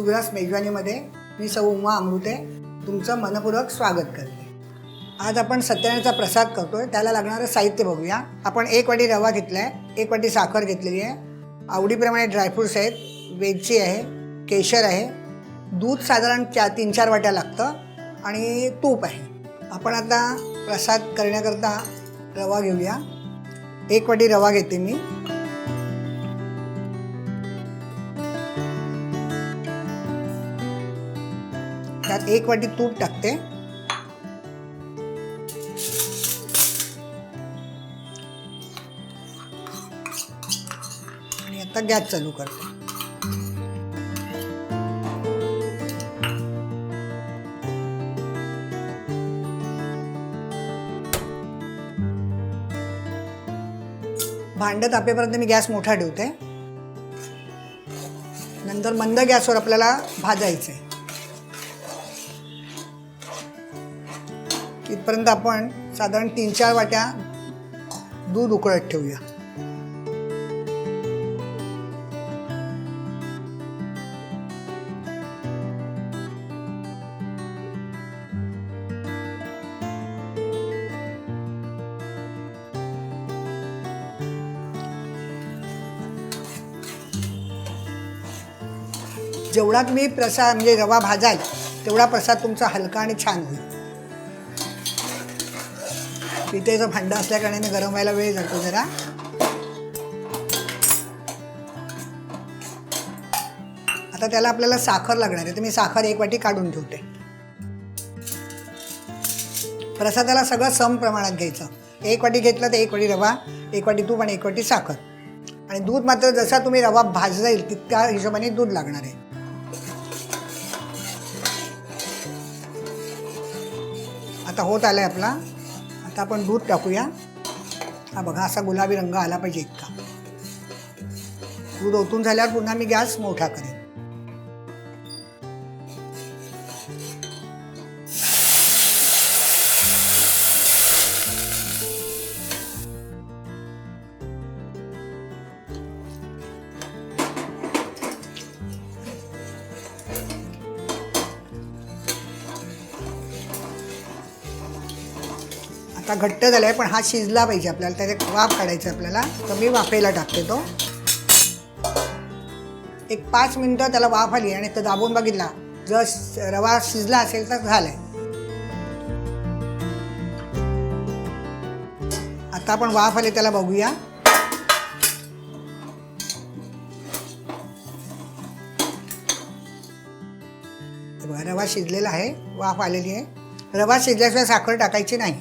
सुग्रास मेजवानीमध्ये मी सौ उमा अमृते तुमचं मनपूर्वक स्वागत करते। आज आपण सत्यनारायणचा प्रसाद करतोय, त्याला लागणारं साहित्य बघूया। आपण 1 वाटी रवा घेतलाय, 1 वाटी साखर घेतलेली आहे, आवडीप्रमाणे ड्रायफ्रुट्स आहेत, वेलची आहे, केशर आहे, दूध साधारण 3-4 वाट्या लागतं आणि तूप आहे। आपण आता प्रसाद करण्याकरता रवा घेऊया। 1 वाटी रवा घेते मी। त्यात 1 वाटी तूप टाकते आणि आता गॅस चालू करते। भांड तापेपर्यंत मी गॅस मोठा ठेवते। नंतर मंद गॅसवर आपल्याला भाजायचे। इथपर्यंत आपण साधारण 3-4 वाट्या दूध उकळत ठेवूया। जेवढा तुम्ही प्रसाद म्हणजे रवा भाजाल तेवढा प्रसाद तुमचा हलका आणि छान होईल। पिठेचं भांडं असल्याकारणाने गरम व्हायला वेळ जातो जरा। आता त्याला आपल्याला साखर लागणार आहे, तर मी साखर 1 वाटी काढून ठेवते। प्रसादाला सगळं सम प्रमाणात घ्यायचं। 1 वाटी घेतलं तर 1 वाटी रवा, 1 वाटी तूप आणि 1 वाटी साखर। आणि दूध मात्र जसा तुम्ही रवा भाजला येईल तितक्या हिशोबाने दूध लागणार आहे। आता होत आलाय आपला। आता आपण दूध टाकूया। हा बघा, असा गुलाबी रंग आला पाहिजे इतका। दूध ओतून झाल्यावर पुन्हा मी गॅस मोठा करेन। आता घट्ट झालाय, पण हा शिजला पाहिजे आपल्याला, त्याचे वाफ काढायचं आपल्याला। तर मी वाफेला टाकते तो। एक 5 मिनिटं त्याला वाफ आली आणि तो दाबून बघितला, जर रवा शिजला असेल तर झालाय। आता आपण वाफ आली त्याला बघूया। बघा, रवा शिजलेला आहे, वाफ आलेली आहे। रवा शिजल्याशिवाय साखर टाकायची नाही।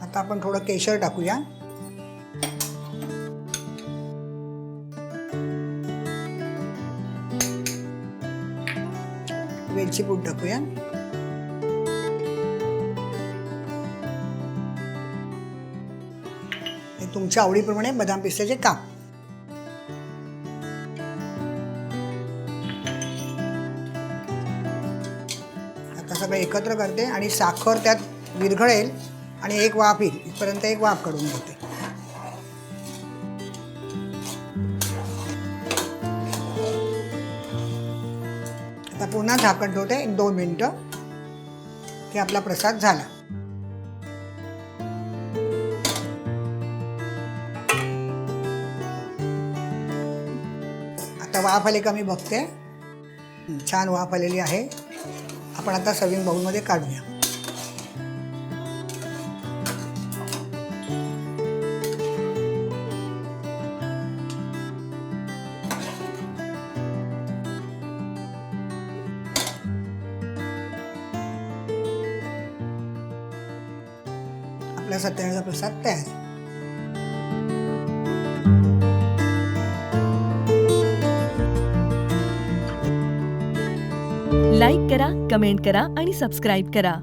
आता आपण थोडं केशर टाकूया। वेलची पूड टाकूया। हे तुमच्या आवडीप्रमाणे बदाम पिस्त्याचे काप। आता सगळं एकत्र करते आणि साखर त्यात विरघळेल आणि एक वाफ येईल इथपर्यंत एक वाफ काढून घेते। आता पुन्हा झाकण ठेवते 1-2 मिनिटं की आपला प्रसाद झाला। आता वाफ आली का मी बघते। छान वाफ आलेली आहे। आपण आता सर्विंग बाउलमध्ये काढूया। आपला सत्यनारायणचा प्रसाद तयार। लाईक करा, कमेंट करा आणि सबस्क्राईब करा।